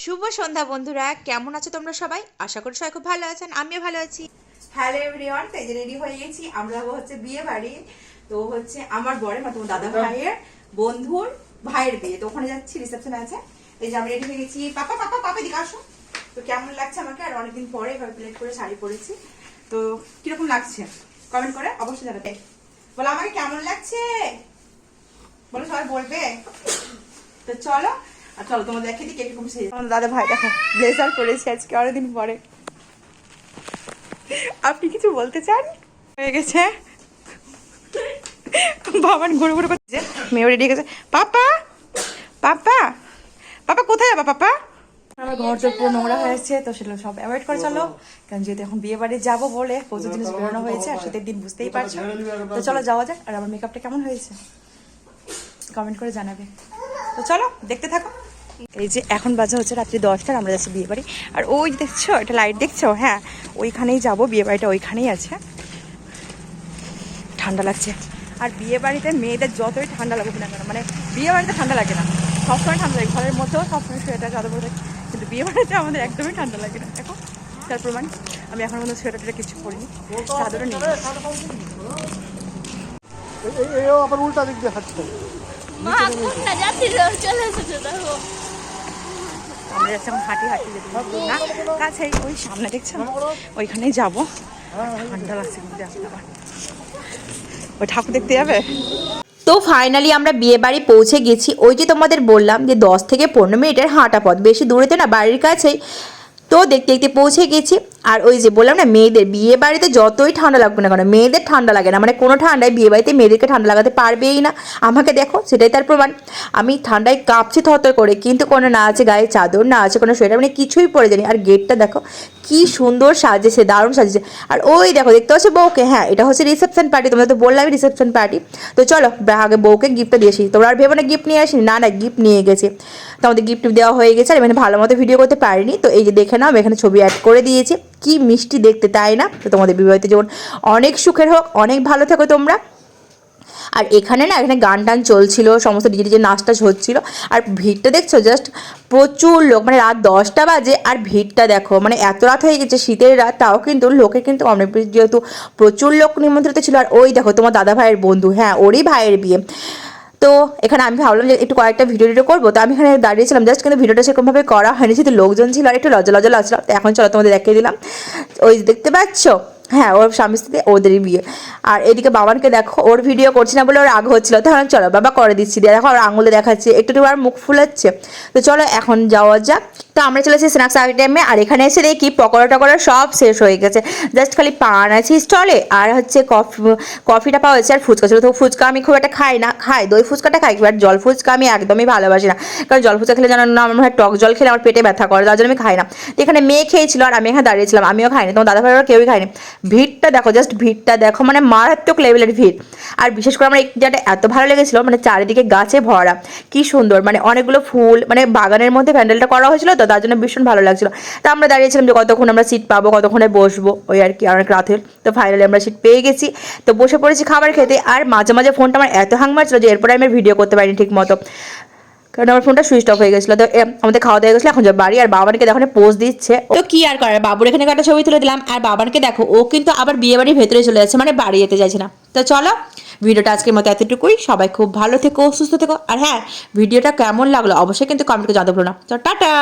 শুভ সন্ধ্যা বন্ধুরা, কেমন আছো তোমরা সবাই? আশা করি সবাই খুব ভালো আছেন, আমিও ভালো আছি। হ্যালো এভরিওয়ান, তো এই যে রেডি হয়ে গেছি। আমরা যাবো হচ্ছে বিয়ে বাড়ি। তো হচ্ছে আমার বরের মতো দাদা ভাইয়ের বন্ধুর ভাইয়ের বিয়ে, তো ওখানে যাচ্ছি, রিসেপশন আছে। এই যে আমরা রেডি হয়ে গেছি। পাপা পাপা পাপা দিকে আসো। তো কেমন লাগছে আমাকে? আর অনেকদিন পরে এবার প্লেট করে শাড়ি পরেছি, তো কিরকম লাগছে কমেন্ট করে অবশ্যই জানাবে। বলো আমাকে কেমন লাগছে, বলো, সবাই বলবে। তো চলো, আর চলো তোমাদের দেখে দিই কিরকম সেজে। আমাদের দাদা ভাই দেখো ব্লেজার পরেছে আজকে অনেকদিন পরে। আপনি কিছু বলতে চান? হয়ে গেছে, বাবার ঘুরে ঘুরে করছে, মেয়ে রেডি গেছে। পাপা পাপা পাপা কোথায় যাবা পাপা? আমার ঘর তো পুরো নোংরা হয়েছে, তো সেগুলো সব অ্যাভয়েড করে চলো, কারণ যেহেতু এখন বিয়ে বাড়ি যাবো বলে প্রচুর জিনিস বেরোনো হয়েছে, আর সেটার দিন বুঝতেই পারছো। তো চলো যাওয়া যাক। আর আমার মেকআপটা কেমন হয়েছে কমেন্ট করে জানাবে। তো চলো দেখতে থাকো। এই যে এখন বাজে হচ্ছে রাত্রি 10টা, আমরা যাচ্ছি বিয়ে বাড়ি। আর ওই দেখছো এটা লাইট দেখছো? হ্যাঁ, ওইখানেই যাবো, বিয়ে বাড়িটা ওইখানেই আছে। ঠান্ডা লাগছে। আর বিয়ে বাড়িতে মেয়েদের যতই ঠান্ডা লাগুক না কেন, মানে বিয়ে বাড়িতে ঠান্ডা লাগে না, সবসময় ঠান্ডা লাগে, ঘরের মধ্যেও সবসময় সোয়েটার চাদর পরে থাকে, কিন্তু বিয়ে বাড়িতে আমাদের একদমই ঠান্ডা লাগে না। দেখো তার প্রমাণ, আমি এখন মধ্যে সোয়েটারটা কিছু পরিনি, চাদরও নেই। আবার উল্টা দিক দিয়ে হাঁটছে। আমরা যাচ্ছি এখন হাঁটি হাঁটি যেতে না কাছেই, ওই সামনে দেখছেন ওইখানেই যাবো। ঠান্ডা লাগছে কিন্তু এখন আবার ওই ঠাকুর দেখতে যাবে। তো ফাইনালি আমরা বিয়ে বাড়ি পৌঁছে গেছি। ওই যে তোমাদের বললাম যে 10 থেকে 15 মিনিটের হাঁটা পথ, বেশি দূরেতে না, বাড়ির কাছেই। তো দেখতে দেখতে পৌঁছে গেছি। আর ওই যে বললাম না, মেয়েদের বিয়ে বাড়িতে যতই ঠান্ডা লাগবে না কেন, মেয়েদের ঠান্ডা লাগে না, মানে কোনো ঠান্ডায় বিয়ে বাড়িতে মেয়েদেরকে ঠান্ডা লাগাতে পারবেই না। আমাকে দেখো, সেটাই তার প্রমাণ। আমি ঠান্ডায় কাঁপছি থরথর করে, কিন্তু কোনো না আছে গায়ে চাদর, না আছে কোনো সোয়েটার, মানে কিছুই পরে জানি। আর গেটটা দেখো কি সুন্দর সাজেছে, দারুণ সাজেছে। আর ওই দেখো দেখতে পাচ্ছ বউকে, হ্যাঁ এটা হচ্ছে রিসেপশন পার্টি, তোমরা তো বললামই রিসেপশন পার্টি। তো চলো আগে বউকে গিফটটা দিয়েছি। তোমরা আর ভেবো না গিফট নিয়ে আসিনি, না না গিফট নিয়ে গেছে। তো আমাদের গিফট দেওয়া হয়ে গেছে। আর এখানে ভালো মতো ভিডিও করতে পারিনি, তো এই যে দেখে নাও, এখানে ছবি অ্যাড করে দিয়েছি। কি মিষ্টি দেখতে, তাই না? তো তোমাদের বিবাহিত জীবন অনেক সুখের হোক, অনেক ভালো থেকো তোমরা। আর এখানে না, এখানে গান টান চলছিল, সমস্ত ডিজে ডিজে নাচটা হচ্ছিল। আর ভিড়টা দেখছো, জাস্ট প্রচুর লোক, মানে রাত 10টা বাজে আর ভিড়টা দেখো, মানে এত রাত হয়ে গেছে, শীতের রাত, তাও কিন্তু লোকে কিন্তু অনেক, যেহেতু প্রচুর লোক নিমন্ত্রিত ছিল। আর ওই দেখো তোমার দাদা ভাইয়ের বন্ধু, হ্যাঁ ওরই ভাইয়ের বিয়ে। তো এখানে আমি ভাবলাম যে একটু কয়েকটা ভিডিও করবো, তো আমি এখানে দাঁড়িয়েছিলাম জাস্ট, কিন্তু ভিডিওটা সেরকমভাবে করা হয়নি, যেহেতু লোকজন ছিল আর একটু লজ্জা লজ্জা লাগছিল। তো এখন চলো তোমাদের দেখিয়ে দিলাম। ওই দেখতে পাচ্ছ, হ্যাঁ ওর স্বামী স্ত্রী, ওদেরই বিয়ে। আর এদিকে বাবানকে দেখো, ওর ভিডিও করছি না বলে ওর রাগ হচ্ছিল, তখন চলো বাবা করে দিচ্ছি, দিয়ে দেখো ওর আঙুলে দেখাচ্ছে, একটু একটু আর মুখ ফুলাচ্ছে। তো চলো এখন যাওয়া যাক। তো আমরা চলেছি স্ন্যাক্স আইটেমে। আর এখানে এসে দেখি পকোড়া টকোড়া সব শেষ হয়ে গেছে, জাস্ট খালি পান আছে স্টলে, আর হচ্ছে কফিটা পাওয়া যাচ্ছে, আর ফুচকা ছিল। তো ফুচকা আমি খুব একটা খাই না, খাই দই ফুচকাটা খাই, বাট জল ফুচকা আমি একদমই ভালোবাসি না, কারণ জল ফুচকা খেলে জানো না, আমার মনে হয় টক জল খেলে আমার পেটে ব্যথা করে, তার জন্য আমি খাই না। তো এখানে মেয়ে খেয়েছিল আর আমি এখানে দাঁড়িয়েছিলাম, আমিও খাইনি, তোমার দাদা ভাইয়েরও কেউই খাইনি। ভিড়টা দেখো, জাস্ট ভিড়টা দেখো, মানে মারাত্মক লেভেলের ভিড়। আর বিশেষ করে আমার একটি জায়গাটা এত ভালো লেগেছিলো, মানে চারিদিকে গাছে ভরা, কি সুন্দর, মানে অনেকগুলো ফুল, মানে বাগানের মধ্যে প্যান্ডেলটা করা হয়েছিল, তো তার জন্য ভীষণ ভালো লাগছিলো। তো আমরা দাঁড়িয়েছিলাম যে কতক্ষণ আমরা সিট পাবো, কতক্ষণে বসবো, ওই আর কি, অনেক রাতের। তো ফাইনালি আমরা সিট পেয়ে গেছি, তো বসে পড়েছি খাবার খেতে। আর মাঝে মাঝে ফোনটা আমার এত হ্যাং মারছিল যে এরপরে আমি ভিডিও করতে পারিনি ঠিক মতো, কারণ আমার ফোনটা সুইচ অফ হয়ে গেছিলো। তো আমাদের খাওয়া দাওয়া গেছিলো, এখন যাবো বাড়ি। আর বাবানকে দেখো পোজ দিচ্ছে, তো কি আর করার, বাবুর এখানে একটা ছবি তুলে দিলাম। আর বাবানকে দেখো, ও কিন্তু আবার বিয়ে বাড়ির ভেতরে চলে যাচ্ছে, মানে বাড়ি যেতে চাইছে না। তো চলো ভিডিওটা আজকের মতো এতটুকুই, সবাই খুব ভালো থেকো, সুস্থ থেকো। আর হ্যাঁ, ভিডিওটা কেমন লাগলো অবশ্যই কিন্তু কমেন্ট করে জানাতে ভুলো না। তো টাটা।